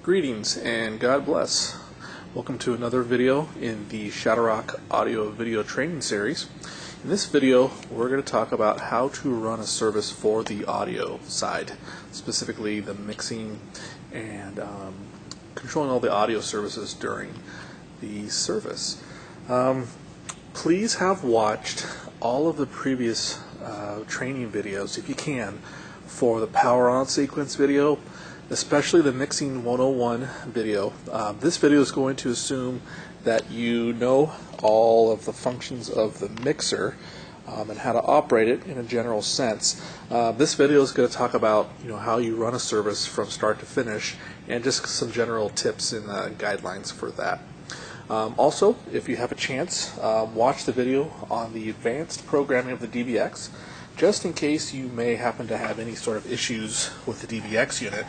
Greetings and God bless. Welcome to another video in the Shadowrock audio video training series. In this video we're going to talk about how to run a service for the audio side, specifically the mixing and controlling all the audio services during the service. Please have watched all of the previous training videos, if you can, for the power on sequence video, especially the Mixing 101 video. This video is going to assume that you know all of the functions of the mixer and how to operate it in a general sense. This video is going to talk about how you run a service from start to finish and just some general tips and guidelines for that. Also, if you have a chance, watch the video on the advanced programming of the DBX, just in case you may happen to have any sort of issues with the DBX unit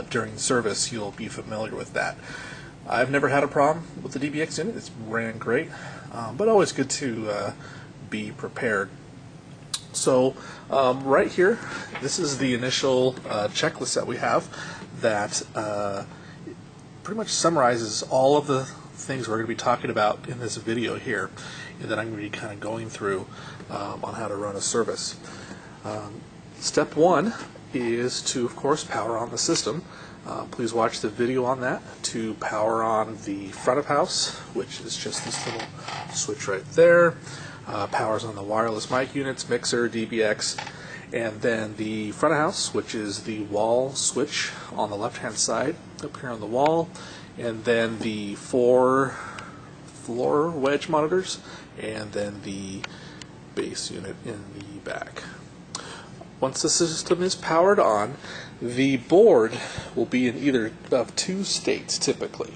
during service. You'll be familiar with that. I've never had a problem with the DBX unit. It's ran great, but always good to be prepared. So right here, this is the initial checklist that we have that pretty much summarizes all of the things we're going to be talking about in this video here, and that I'm going to be kind of going through on how to run a service. Step one is to, of course, power on the system. Please watch the video on that to power on the front of house, which is just this little switch right there. Powers on the wireless mic units, mixer, DBX, and then the front of house, which is the wall switch on the left-hand side up here on the wall, and then the 4 floor wedge monitors, and then the base unit in the back. Once the system is powered on, the board will be in either of two states typically.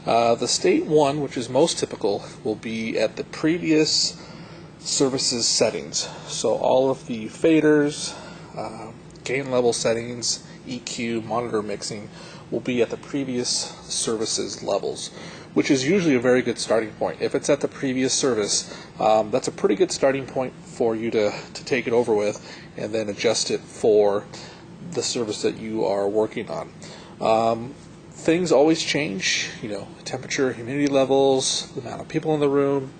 The state one, which is most typical, will be at the previous services settings. So all of the faders, gain level settings, EQ, monitor mixing will be at the previous services levels, which is usually a very good starting point. If it's at the previous service, that's a pretty good starting point for you to take it over with and then adjust it for the service that you are working on. Things always change, temperature, humidity levels, the amount of people in the room.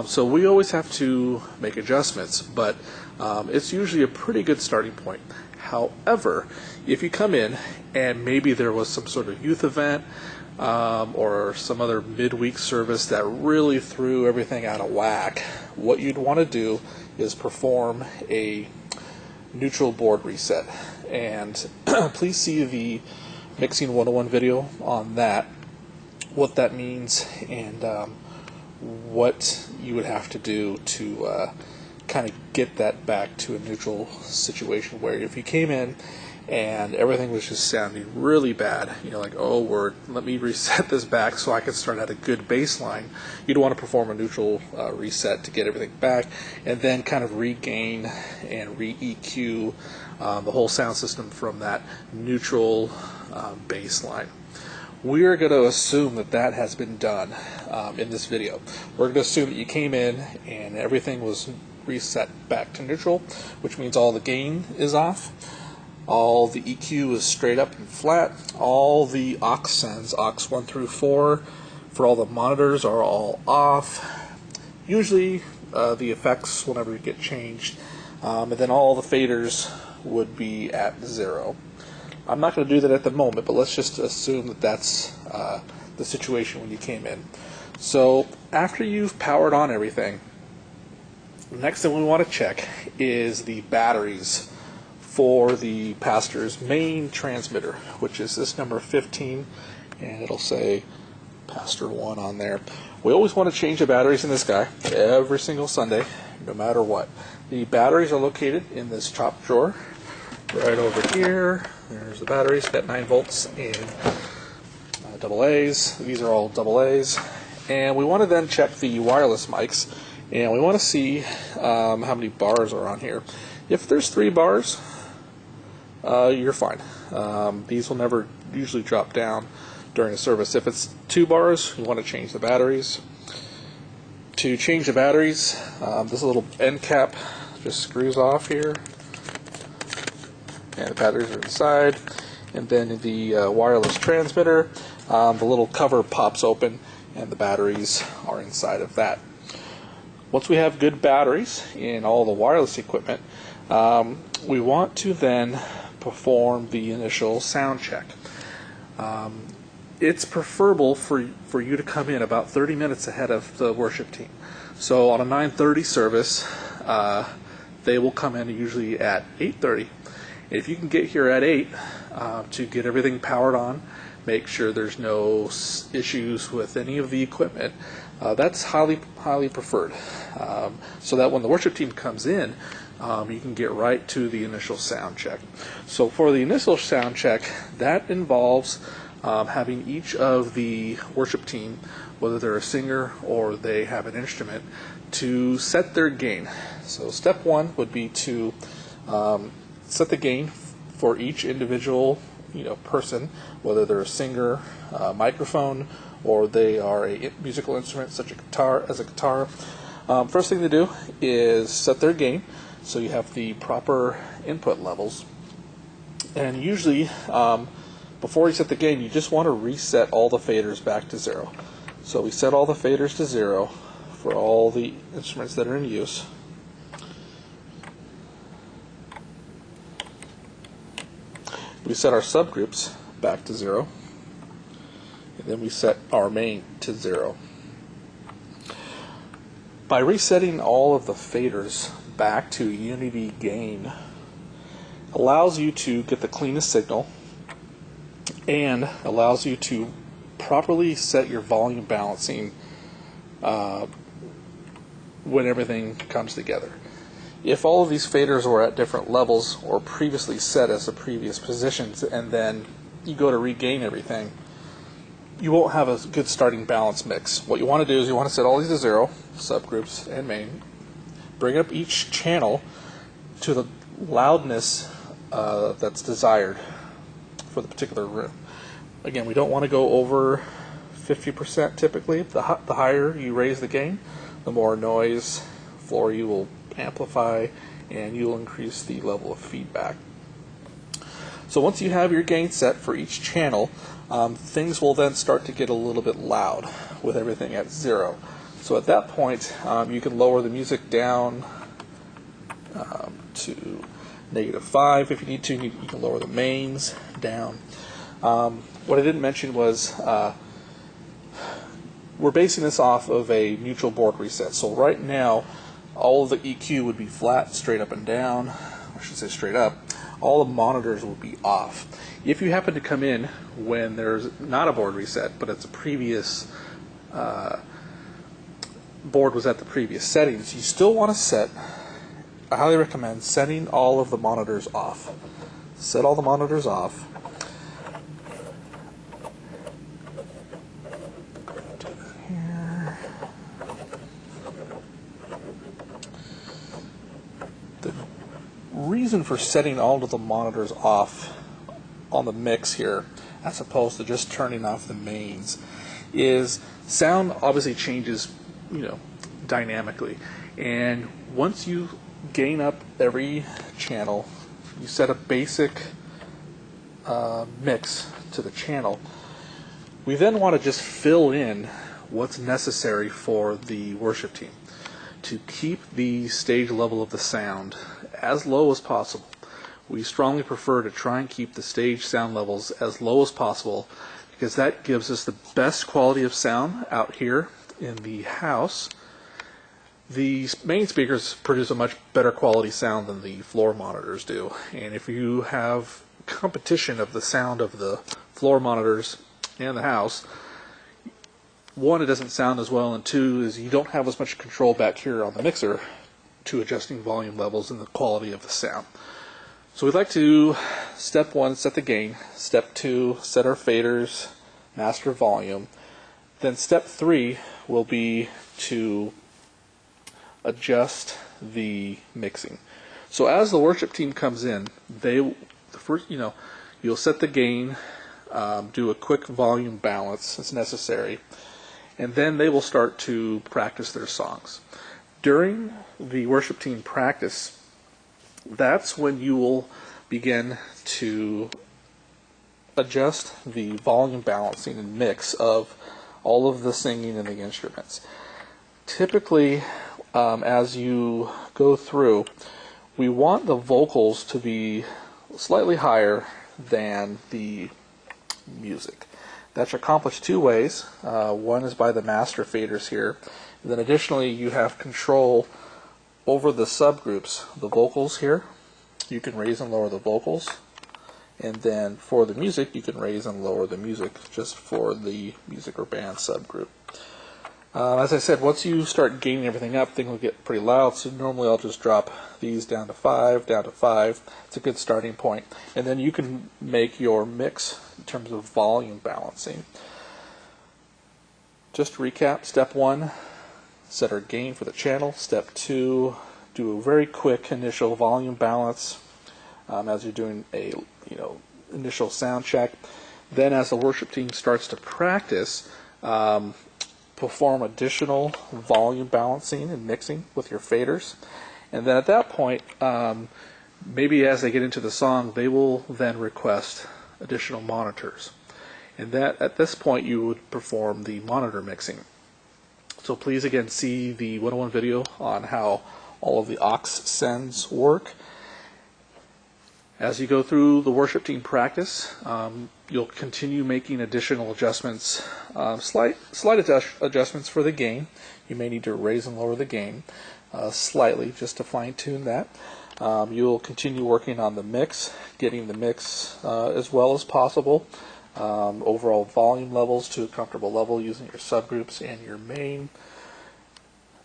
So we always have to make adjustments, but it's usually a pretty good starting point. However, if you come in and maybe there was some sort of youth event or some other midweek service that really threw everything out of whack, what you'd want to do is perform a neutral board reset. And please see the Mixing 101 video on that, what that means, and what you would have to do to kind of get that back to a neutral situation, where if you came in and everything was just sounding really bad, like, oh word, let me reset this back so I can start at a good baseline, you'd want to perform a neutral reset to get everything back, and then kind of regain and re-EQ the whole sound system from that neutral baseline. We are going to assume that that has been done in this video. We're going to assume that you came in and everything was reset back to neutral, which means all the gain is off, all the EQ is straight up and flat, all the aux sends, aux 1 through 4, for all the monitors are all off. Usually the effects will never get changed, and then all the faders would be at 0. I'm not going to do that at the moment, but let's just assume that that's the situation when you came in. So after you've powered on everything, the next thing we want to check is the batteries for the Pastor's main transmitter, which is this number 15, and it'll say Pastor 1 on there. We always want to change the batteries in this guy every single Sunday, no matter what. The batteries are located in this top drawer right over here. There's the batteries, got 9 volts and AA's. These are all AA's. And we want to then check the wireless mics, and we want to see how many bars are on here. If there's 3 bars, you're fine. These will never usually drop down during a service. If it's 2 bars, you want to change the batteries. To change the batteries, this little end cap just screws off here, and the batteries are inside. and then the wireless transmitter, the little cover pops open, and the batteries are inside of that. Once we have good batteries in all the wireless equipment, we want to then perform the initial sound check. It's preferable for you to come in about 30 minutes ahead of the worship team. So on a 9:30 service, they will come in usually at 8:30. If you can get here at 8 to get everything powered on, make sure there's no issues with any of the equipment, that's highly preferred. So that when the worship team comes in, you can get right to the initial sound check. So for the initial sound check, that involves having each of the worship team, whether they're a singer or they have an instrument, to set their gain. So step one would be to set the gain for each individual person, whether they're a singer, microphone, or they are a musical instrument such as a guitar. First thing to do is set their gain so you have the proper input levels. And usually, before you set the gain, you just want to reset all the faders back to 0. So we set all the faders to 0 for all the instruments that are in use. We set our subgroups back to 0. And then we set our main to 0. By resetting all of the faders back to unity gain, allows you to get the cleanest signal and allows you to properly set your volume balancing when everything comes together. If all of these faders were at different levels or previously set as the previous positions, and then you go to regain everything, you won't have a good starting balance mix. What you want to do is you want to set all these to 0, subgroups and main, bring up each channel to the loudness that's desired for the particular room. Again, we don't want to go over 50% typically. The higher you raise the gain, the more noise floor you will amplify, and you'll increase the level of feedback. So once you have your gain set for each channel, things will then start to get a little bit loud with everything at 0. So at that point, you can lower the music down to -5 if you need to. You can lower the mains down. What I didn't mention was we're basing this off of a neutral board reset. So right now, all of the EQ would be flat, straight up and down. I should say straight up. All the monitors will be off. If you happen to come in when there's not a board reset, but it's a previous board was at the previous settings, you still want to set, I highly recommend setting all of the monitors off. Set all the monitors off. The reason for setting all of the monitors off on the mix here, as opposed to just turning off the mains, is sound obviously changes, dynamically. And once you gain up every channel, you set a basic mix to the channel. We then want to just fill in what's necessary for the worship team to keep the stage level of the sound as low as possible. We strongly prefer to try and keep the stage sound levels as low as possible because that gives us the best quality of sound out here in the house. The main speakers produce a much better quality sound than the floor monitors do, and if you have competition of the sound of the floor monitors and the house, one, it doesn't sound as well, and two, is you don't have as much control back here on the mixer to adjusting volume levels and the quality of the sound. So we'd like to, step 1, set the gain. Step 2, set our faders, master volume. Then step 3 will be to adjust the mixing. So as the worship team comes in, you'll set the gain, do a quick volume balance as necessary, and then they will start to practice their songs. During the worship team practice, that's when you will begin to adjust the volume balancing and mix of all of the singing and the instruments. Typically, as you go through, we want the vocals to be slightly higher than the music. That's accomplished two ways. One is by the master faders here. And then additionally, you have control over the subgroups, the vocals here. You can raise and lower the vocals. And then for the music, you can raise and lower the music just for the music or band subgroup. As I said, once you start gaining everything up, things will get pretty loud, so normally I'll just drop these down to 5. It's a good starting point. And then you can make your mix in terms of volume balancing. Just to recap, step 1, set our gain for the channel. Step 2, do a very quick initial volume balance as you're doing a initial sound check. Then as the worship team starts to practice, perform additional volume balancing and mixing with your faders. And then at that point, maybe as they get into the song, they will then request additional monitors. And that at this point you would perform the monitor mixing. So please again see the 101 video on how all of the aux sends work. As you go through the worship team practice, you'll continue making additional adjustments, slight adjustments for the gain. You may need to raise and lower the gain slightly just to fine-tune that. You'll continue working on the mix, getting the mix as well as possible. Overall volume levels to a comfortable level using your subgroups and your main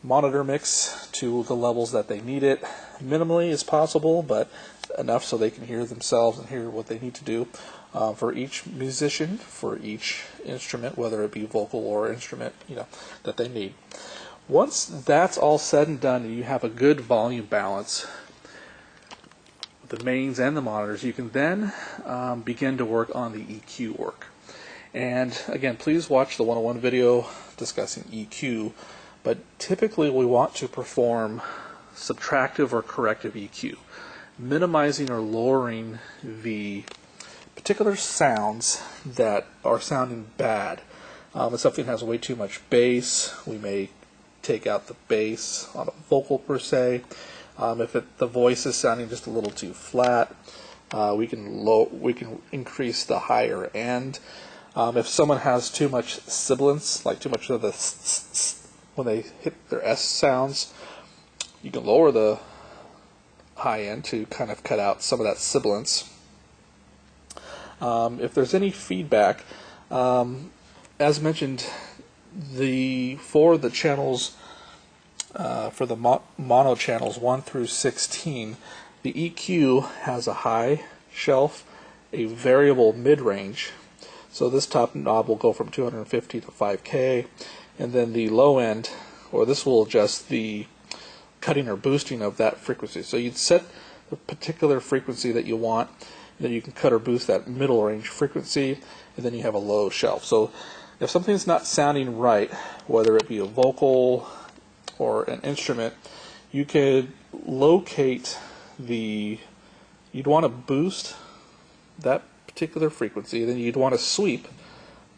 monitor mix to the levels that they need it. Minimally as possible, but enough so they can hear themselves and hear what they need to do for each musician, for each instrument, whether it be vocal or instrument, that they need. Once that's all said and done, and you have a good volume balance, the mains and the monitors, you can then begin to work on the EQ work. And again, please watch the 101 video discussing EQ, but typically we want to perform subtractive or corrective EQ, minimizing or lowering the particular sounds that are sounding bad. If something has way too much bass, we may take out the bass on a vocal per se. If the voice is sounding just a little too flat, we can increase the higher end. If someone has too much sibilance, like too much of the when they hit their S sounds, you can lower the high end to kind of cut out some of that sibilance. If there's any feedback, as mentioned, for the channels, for the mono channels 1 through 16, the EQ has a high shelf, a variable mid-range. So this top knob will go from 250 to 5K, and then the low end, or this will adjust the cutting or boosting of that frequency. So you'd set the particular frequency that you want, and then you can cut or boost that middle range frequency, and then you have a low shelf. So if something's not sounding right, whether it be a vocal or an instrument, you could locate you'd want to boost that particular frequency, then you'd want to sweep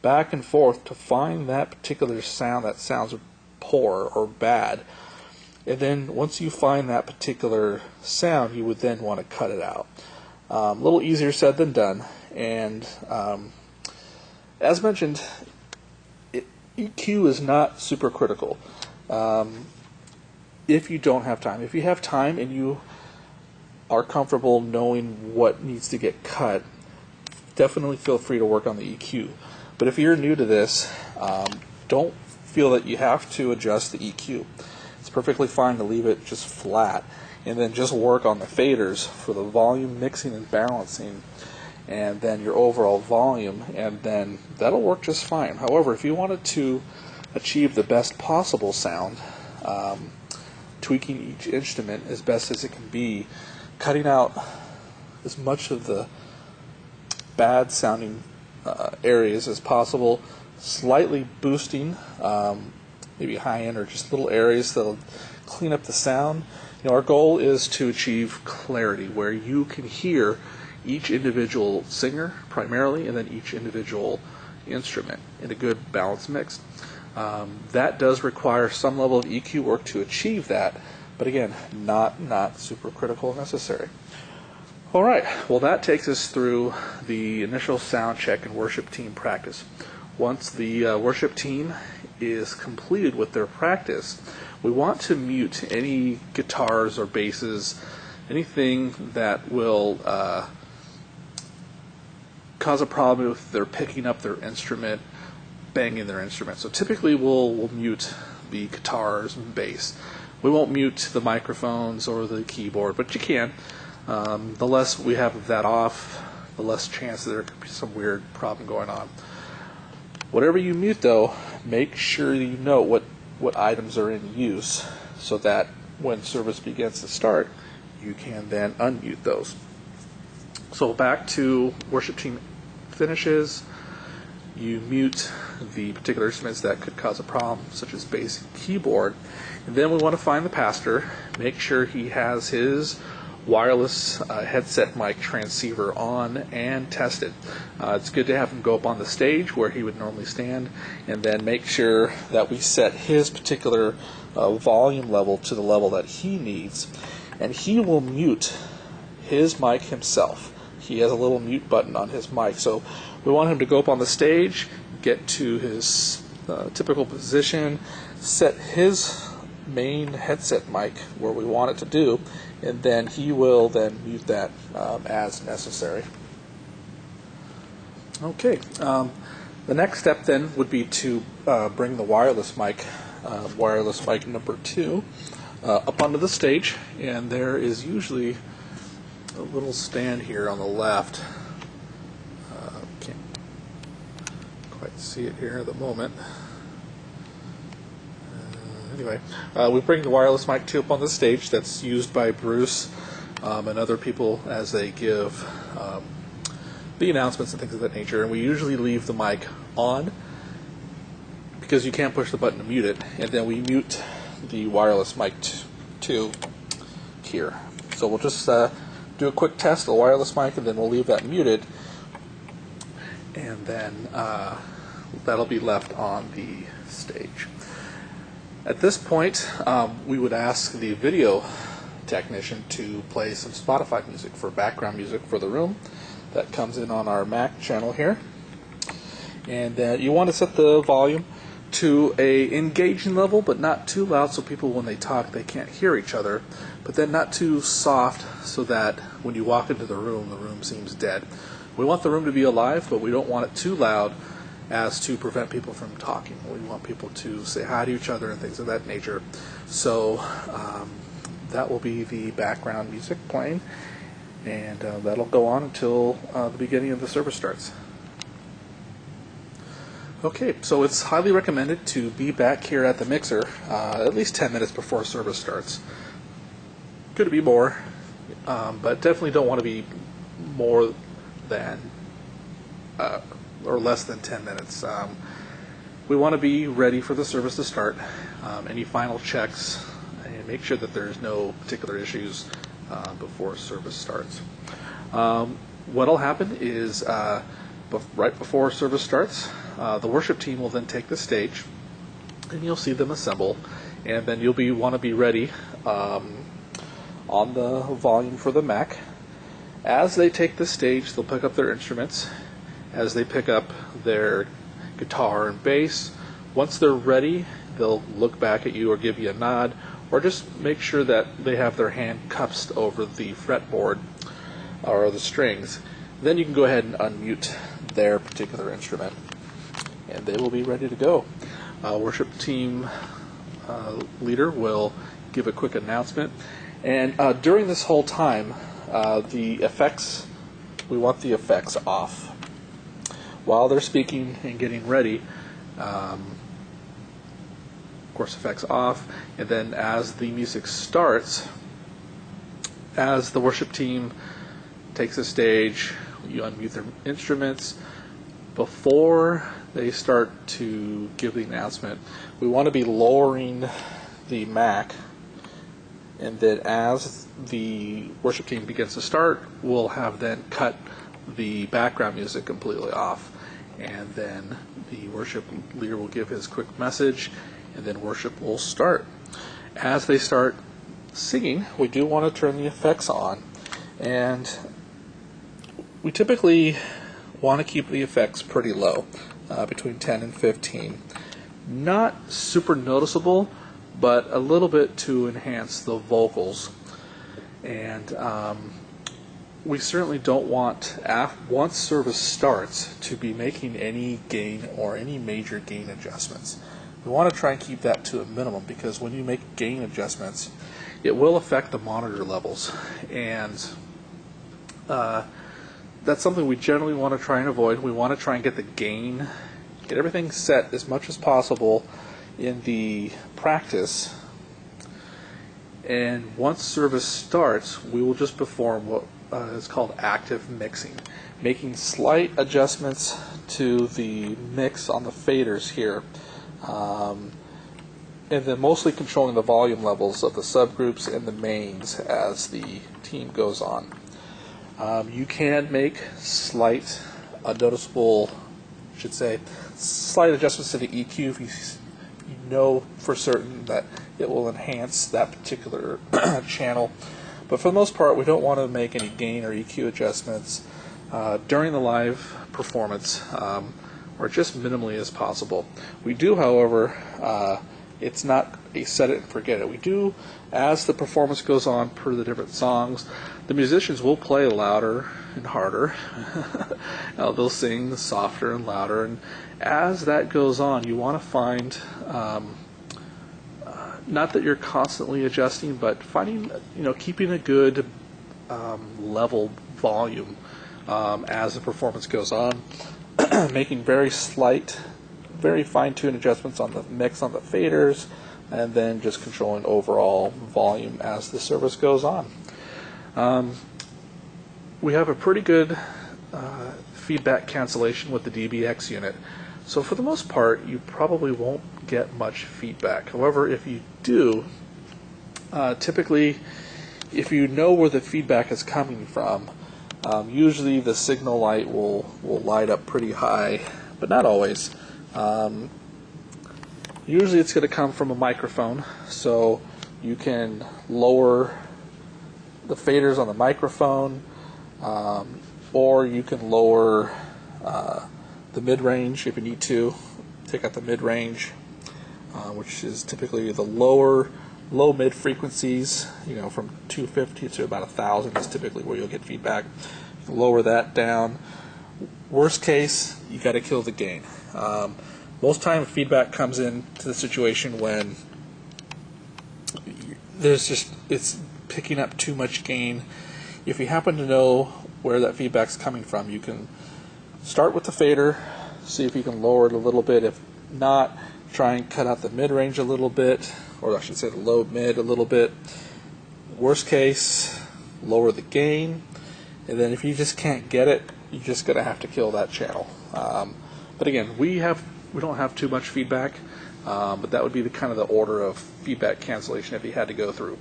back and forth to find that particular sound that sounds poor or bad. And then once you find that particular sound, you would then want to cut it out. A little easier said than done. And as mentioned, EQ is not super critical if you don't have time. If you have time and you are comfortable knowing what needs to get cut, definitely feel free to work on the EQ. But if you're new to this, don't feel that you have to adjust the EQ. It's perfectly fine to leave it just flat and then just work on the faders for the volume mixing and balancing, and then your overall volume, and then that'll work just fine. However, if you wanted to achieve the best possible sound, tweaking each instrument as best as it can be, cutting out as much of the bad sounding areas as possible, slightly boosting maybe high end or just little areas that'll clean up the sound. Our goal is to achieve clarity where you can hear each individual singer primarily, and then each individual instrument in a good balanced mix. That does require some level of EQ work to achieve that, but again, not super critical or necessary. All right, well, that takes us through the initial sound check and worship team practice. Once the worship team is completed with their practice, we want to mute any guitars or basses, anything that will cause a problem if they're picking up their instrument, banging their instrument. So typically we'll mute the guitars and bass. We won't mute the microphones or the keyboard, but you can. The less we have of that off, the less chance that there could be some weird problem going on. Whatever you mute, though, make sure you know what items are in use so that when service begins to start, you can then unmute those. So back to worship team finishes, you mute the particular instruments that could cause a problem, such as bass and keyboard. And then we want to find the pastor, make sure he has his wireless headset mic transceiver on and tested. It's good to have him go up on the stage where he would normally stand, and then make sure that we set his particular volume level to the level that he needs. And he will mute his mic himself. He has a little mute button on his mic, so we want him to go up on the stage, get to his typical position, set his main headset mic where we want it to do, and then he will then mute that as necessary. Okay, the next step then would be to bring the wireless mic number 2 up onto the stage, and there is usually a little stand here on the left. Can't quite see it here at the moment. Anyway, we bring the wireless mic 2 up on the stage. That's used by Bruce and other people as they give the announcements and things of that nature. And we usually leave the mic on because you can't push the button to mute it. And then we mute the wireless mic 2 here. So we'll just do a quick test of the wireless mic, and then we'll leave that muted. And then that'll be left on the stage. At this point, we would ask the video technician to play some Spotify music for background music for the room. That comes in on our Mac channel here. And you want to set the volume to a engaging level, but not too loud so people, when they talk, they can't hear each other. But then not too soft so that when you walk into the room seems dead. We want the room to be alive, but we don't want it too loud as to prevent people from talking. We want people to say hi to each other and things of that nature. So that will be the background music playing, and that'll go on until the beginning of the service starts. Okay, so it's highly recommended to be back here at the mixer at least 10 minutes before service starts. Could be more, but definitely don't want to be more than or less than 10 minutes. We want to be ready for the service to start. Any final checks, and make sure that there's no particular issues before service starts. What'll happen is right before service starts, the worship team will then take the stage, and you'll see them assemble, and then you'll want to be ready on the volume for the Mac. As they take the stage, they'll pick up their instruments. As they pick up their guitar and bass, once they're ready, they'll look back at you or give you a nod, or just make sure that they have their hand cupped over the fretboard or the strings. Then you can go ahead and unmute their particular instrument, and they will be ready to go. Worship team leader will give a quick announcement, and during this whole time, the effects, we want the effects off. While they're speaking and getting ready, of course, effects off, and then as the music starts, as the worship team takes the stage, you unmute their instruments. Before they start to give the announcement, we want to be lowering the Mac and then as the worship team begins to start, we'll have then cut the background music completely off, and then the worship leader will give his quick message, and then worship will start. As they start singing, we do want to turn the effects on, and we typically want to keep the effects pretty low, between 10 and 15. Not super noticeable, but a little bit to enhance the vocals. And we certainly don't want, once service starts, to be making any gain or any major gain adjustments. We want to try and keep that to a minimum, because when you make gain adjustments, it will affect the monitor levels. And that's something we generally want to try and avoid. We want to try and get the gain, get everything set as much as possible in the practice, and once service starts, we will just perform what is called active mixing, making slight adjustments to the mix on the faders here, and then mostly controlling the volume levels of the subgroups and the mains as the team goes on. You can make slight, noticeable, slight adjustments to the EQ if you know for certain that it will enhance that particular channel. But for the most part, we don't want to make any gain or EQ adjustments during the live performance, or just minimally as possible. We do, however, it's not a set it and forget it. We do, as the performance goes on per the different songs, the musicians will play louder and harder. They'll sing softer and louder, and as that goes on, you want to find, not that you're constantly adjusting, but finding, keeping a good level volume as the performance goes on, making very slight, very fine-tuned adjustments on the mix on the faders, and then just controlling overall volume as the service goes on. We have a pretty good feedback cancellation with the DBX unit, so for the most part you probably won't get much feedback. However, if you do, typically if you know where the feedback is coming from, usually the signal light will light up pretty high, but not always. Usually it's going to come from a microphone, so you can lower the faders on the microphone, or you can lower the mid-range if you need to. Take out the mid-range, which is typically the low-mid frequencies, from 250 to about 1,000 is typically where you'll get feedback. You can lower that down. Worst case, you got to kill the gain. Most time feedback comes into the situation when it's picking up too much gain. If you happen to know where that feedback's coming from, you can start with the fader, see if you can lower it a little bit. If not, try and cut out the mid-range a little bit, or I should say the low-mid a little bit. Worst case, lower the gain, and then if you just can't get it, you're just going to have to kill that channel. But again, we don't have too much feedback, but that would be the kind of the order of feedback cancellation if you had to go through.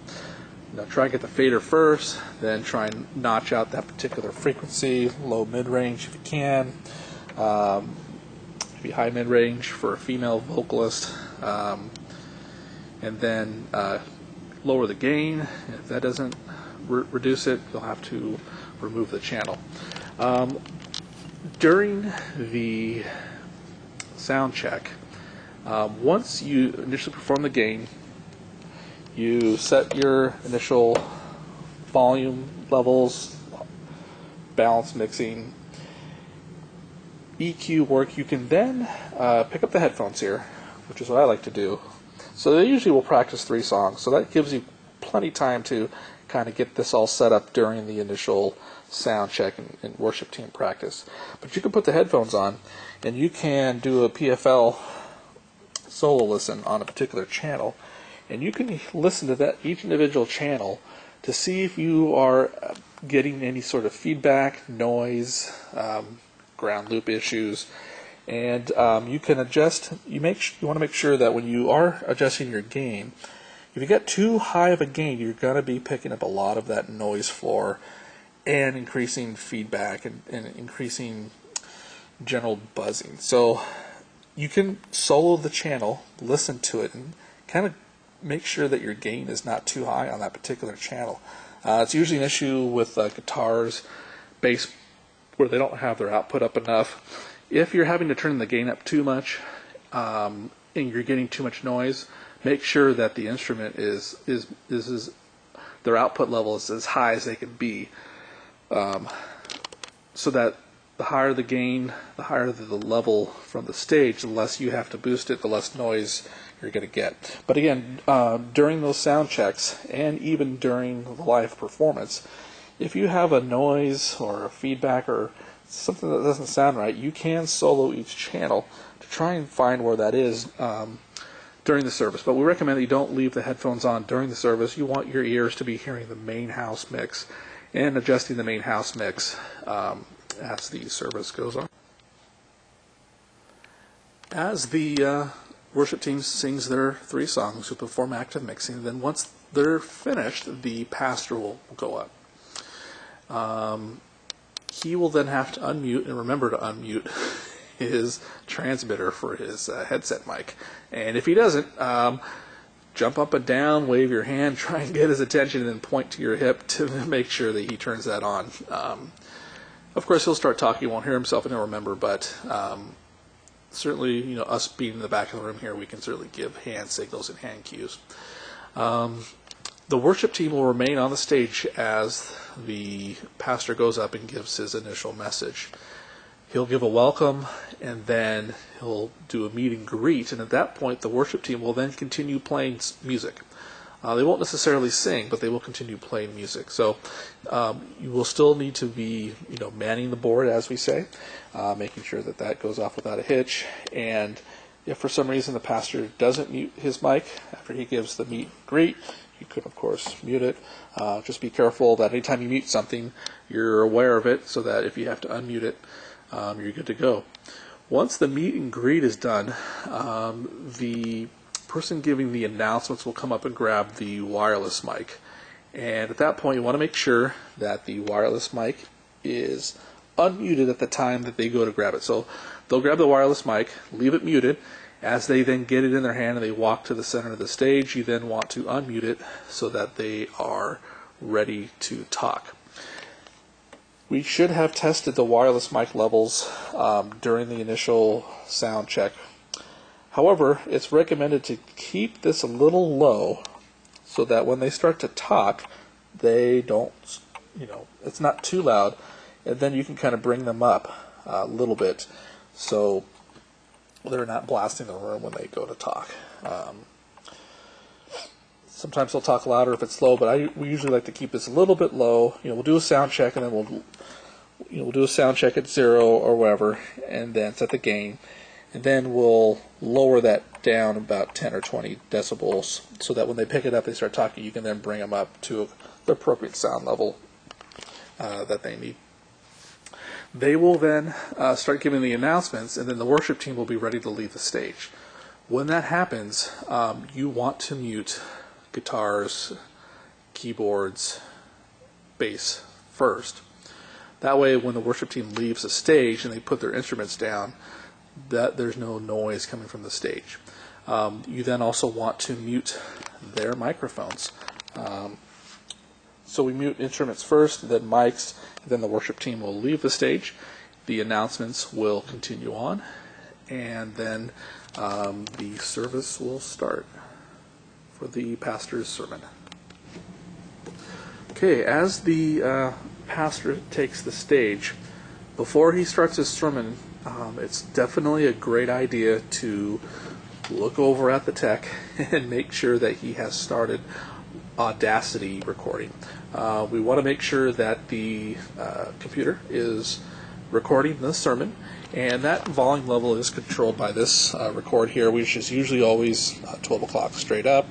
Try and get the fader first, then try and notch out that particular frequency, low mid-range if you can, maybe high mid-range for a female vocalist, and then lower the gain. If that doesn't reduce it, you'll have to remove the channel. During the sound check, once you initially perform the gain, you set your initial volume levels, balance mixing, EQ work. You can then pick up the headphones here, which is what I like to do. So they usually will practice 3 songs, so that gives you plenty of time to kind of get this all set up during the initial sound check and worship team practice. But you can put the headphones on, and you can do a PFL solo listen on a particular channel, and you can listen to that each individual channel to see if you are getting any sort of feedback, noise, ground loop issues, and you can adjust. You want to make sure that when you are adjusting your gain, If you get too high of a gain, you're going to be picking up a lot of that noise floor and increasing feedback and increasing general buzzing. So you can solo the channel, listen to it, and kind of make sure that your gain is not too high on that particular channel. It's usually an issue with guitars, bass, where they don't have their output up enough. If you're having to turn the gain up too much and you're getting too much noise, make sure that the instrument is their output level is as high as they can be, so that the higher the gain, the higher the level from the stage, the less you have to boost it, the less noise you're going to get. But again, during those sound checks and even during the live performance, if you have a noise or a feedback or something that doesn't sound right, you can solo each channel to try and find where that is during the service. But we recommend that you don't leave the headphones on during the service. You want your ears to be hearing the main house mix and adjusting the main house mix as the service goes on. As the worship team sings their 3 songs, we perform active mixing. Then once they're finished, the pastor will go up. He will then have to unmute and remember to unmute his transmitter for his headset mic. And if he doesn't, jump up and down, wave your hand, try and get his attention, and then point to your hip to make sure that he turns that on. Of course, he'll start talking, he won't hear himself, and he'll remember, but certainly, us being in the back of the room here, we can certainly give hand signals and hand cues. The worship team will remain on the stage as the pastor goes up and gives his initial message. He'll give a welcome, and then he'll do a meet and greet, and at that point, the worship team will then continue playing music. They won't necessarily sing, but they will continue playing music. So you will still need to be, manning the board, as we say, making sure that that goes off without a hitch. And if for some reason the pastor doesn't mute his mic after he gives the meet and greet, you could, of course, mute it. Just be careful that anytime you mute something, you're aware of it, so that if you have to unmute it, you're good to go. Once the meet and greet is done, the person giving the announcements will come up and grab the wireless mic. And at that point, you want to make sure that the wireless mic is unmuted at the time that they go to grab it. So they'll grab the wireless mic, leave it muted. As they then get it in their hand and they walk to the center of the stage, you then want to unmute it so that they are ready to talk. We should have tested the wireless mic levels during the initial sound check. However, it's recommended to keep this a little low so that when they start to talk, they don't, it's not too loud, and then you can kind of bring them up a little bit so they're not blasting the room when they go to talk. Sometimes they'll talk louder if it's slow, but we usually like to keep this a little bit low. We'll do a sound check, and then we'll do a sound check at 0 or whatever, and then set the gain. And then we'll lower that down about 10 or 20 decibels so that when they pick it up, they start talking, you can then bring them up to the appropriate sound level that they need. They will then start giving the announcements, and then the worship team will be ready to leave the stage. When that happens, you want to mute guitars, keyboards, bass first. That way, when the worship team leaves the stage and they put their instruments down, that there's no noise coming from the stage. You then also want to mute their microphones. So we mute instruments first, then mics, and then the worship team will leave the stage. The announcements will continue on, and then the service will start for the pastor's sermon. Okay, as the pastor takes the stage, before he starts his sermon, it's definitely a great idea to look over at the tech and make sure that he has started Audacity recording. We want to make sure that the computer is recording the sermon, and that volume level is controlled by this record here, which is usually always 12 o'clock straight up.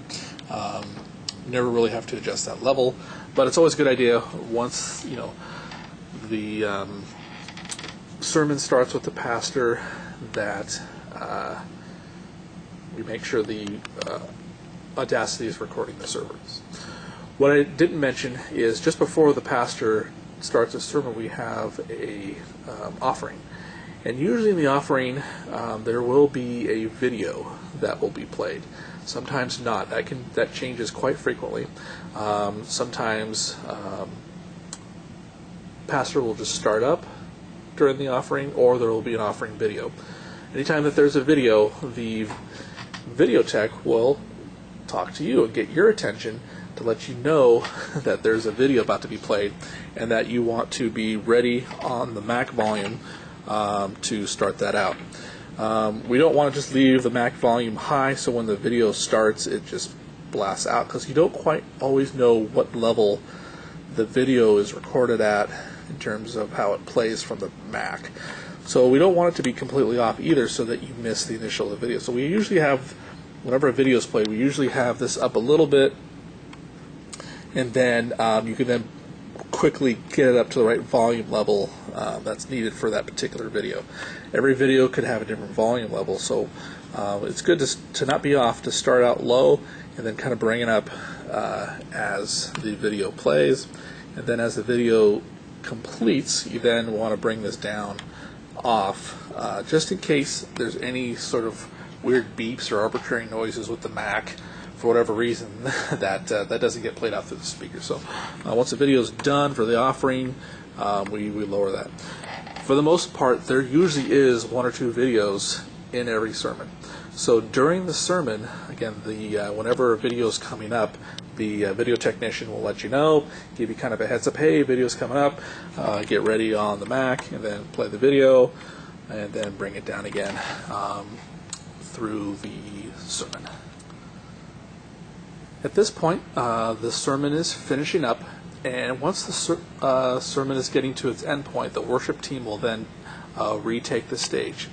Never really have to adjust that level, but it's always a good idea once the sermon starts with the pastor that we make sure the Audacity is recording the service. What I didn't mention is just before the pastor starts a sermon, we have a offering. And usually in the offering, there will be a video that will be played. Sometimes not. That changes quite frequently. Sometimes pastor will just start up during the offering, or there will be an offering video. Anytime that there's a video, the video tech will talk to you and get your attention to let you know that there's a video about to be played and that you want to be ready on the Mac volume to start that out. We don't want to just leave the Mac volume high so when the video starts it just blasts out, because you don't quite always know what level the video is recorded at in terms of how it plays from the Mac. So we don't want it to be completely off either so that you miss the initial of the video. So we usually have, whenever a video is played, we usually have this up a little bit, and then you can then quickly get it up to the right volume level that's needed for that particular video. Every video could have a different volume level, so it's good to not be off, to start out low and then kind of bring it up as the video plays, and then as the video completes you then want to bring this down off, just in case there's any sort of weird beeps or arbitrary noises with the Mac for whatever reason that doesn't get played out through the speaker. So once the video is done for the offering, we lower that. For the most part, there usually is one or two videos in every sermon. So during the sermon, again, whenever a video is coming up, the video technician will let you know, give you kind of a heads up, hey, video's coming up, get ready on the Mac, and then play the video, and then bring it down again through the sermon. At this point, the sermon is finishing up, and once the sermon is getting to its end point, the worship team will then retake the stage.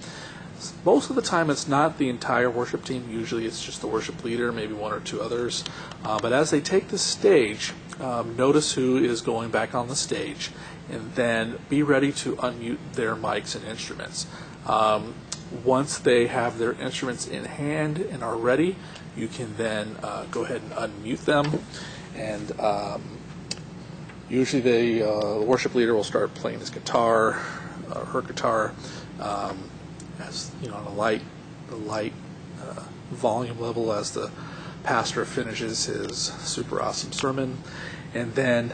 Most of the time it's not the entire worship team, usually it's just the worship leader, maybe one or two others. But as they take the stage, notice who is going back on the stage, and then be ready to unmute their mics and instruments. Once they have their instruments in hand and are ready, you can then go ahead and unmute them, and usually the worship leader will start playing his guitar, her guitar, as you know, on a light volume level as the pastor finishes his super awesome sermon, and then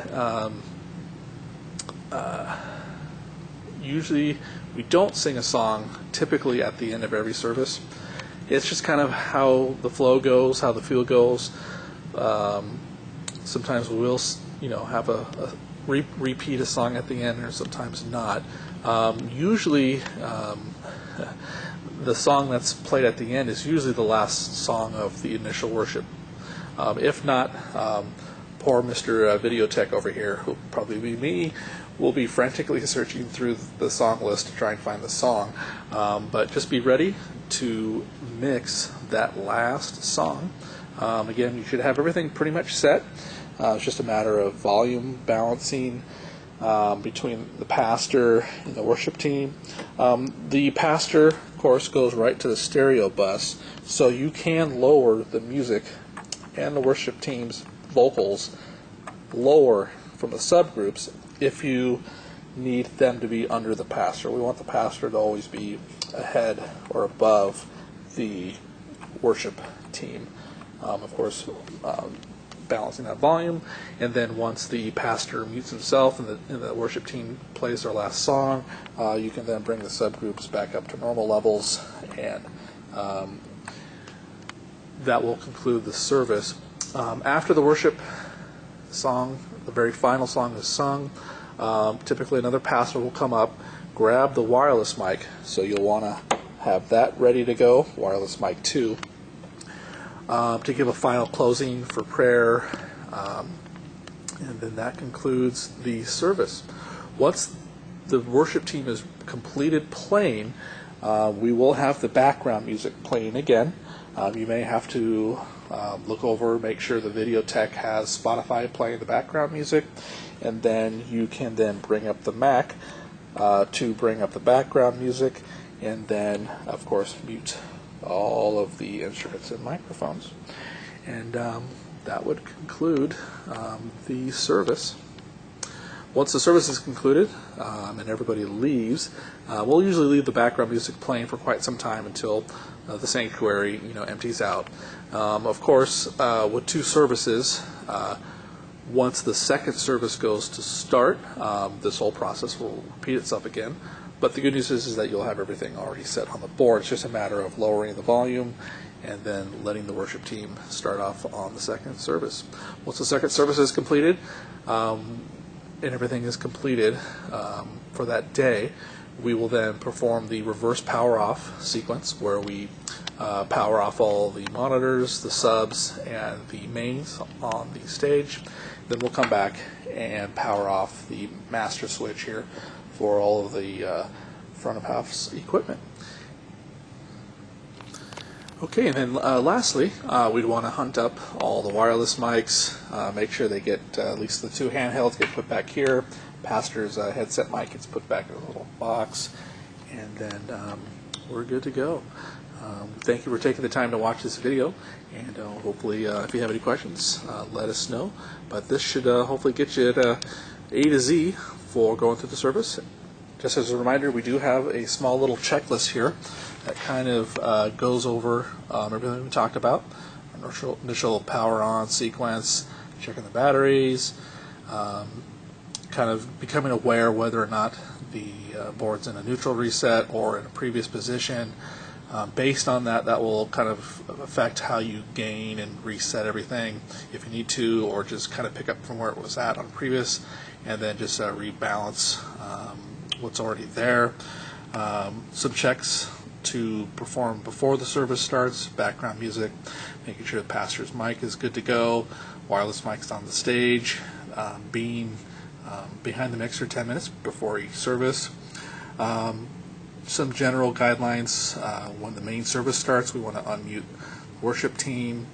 usually we don't sing a song typically at the end of every service. It's just kind of how the flow goes, how the feel goes. Sometimes we will, have a repeat a song at the end, or sometimes not. Usually, the song that's played at the end is usually the last song of the initial worship. If not, poor Mr. Videotech over here, who'll probably be me, will be frantically searching through the song list to try and find the song. But just be ready to mix that last song. Again, you should have everything pretty much set. It's just a matter of volume balancing between the pastor and the worship team. The pastor, of course, goes right to the stereo bus, so you can lower the music and the worship team's vocals lower from the subgroups if you need them to be under the pastor. We want the pastor to always be ahead or above the worship team. Of course, balancing that volume, and then once the pastor mutes himself and the worship team plays their last song, you can then bring the subgroups back up to normal levels, and that will conclude the service. After the worship song, the very final song is sung, typically another pastor will come up, grab the wireless mic, so you'll want to have that ready to go, wireless mic 2, to give a final closing for prayer, and then that concludes the service. Once the worship team is completed playing, we will have the background music playing again. You may have to look over, make sure the video tech has Spotify playing the background music, and then you can then bring up the Mac to bring up the background music, and then of course mute all of the instruments and microphones. And that would conclude the service. Once the service is concluded and everybody leaves, we'll usually leave the background music playing for quite some time until the sanctuary, empties out. Of course, with two services, once the second service goes to start, this whole process will repeat itself again. But the good news is that you'll have everything already set on the board. It's just a matter of lowering the volume and then letting the worship team start off on the second service. Once the second service is completed, and everything is completed for that day, we will then perform the reverse power off sequence, where we power off all the monitors, the subs, and the mains on the stage. Then we'll come back and power off the master switch here for all of the front of house equipment. Okay, and then lastly, we'd want to hunt up all the wireless mics, make sure they get at least the two handhelds get put back here. Pastor's headset mic gets put back in a little box, and then we're good to go. Thank you for taking the time to watch this video, and hopefully if you have any questions, let us know. But this should hopefully get you at A to Z for going through the service. Just as a reminder, we do have a small little checklist here that kind of goes over everything we talked about. Initial power on sequence, checking the batteries, kind of becoming aware whether or not the board's in a neutral reset or in a previous position. Based on that, that will kind of affect how you gain and reset everything if you need to, or just kind of pick up from where it was at on previous, and then just rebalance what's already there. Some checks to perform before the service starts: background music, making sure the pastor's mic is good to go, wireless mics on the stage, being behind the mixer 10 minutes before each service. Some general guidelines: when the main service starts, we want to unmute the worship team,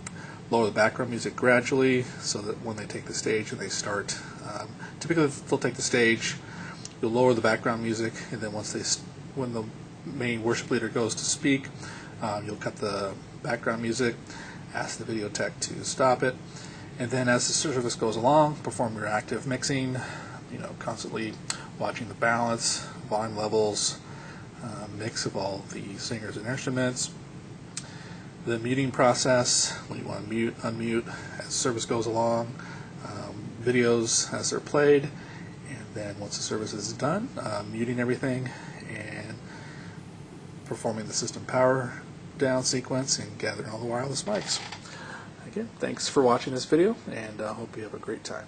lower the background music gradually so that when they take the stage and they start, typically they'll take the stage, you'll lower the background music, and then when the main worship leader goes to speak, you'll cut the background music, ask the video tech to stop it, and then as the service goes along, perform your active mixing, constantly watching the balance, volume levels, mix of all the singers and instruments. The muting process, when you want to mute, unmute as the service goes along, videos as they're played, and then once the service is done, muting everything and performing the system power down sequence and gathering all the wireless mics. Again, thanks for watching this video, and I hope you have a great time.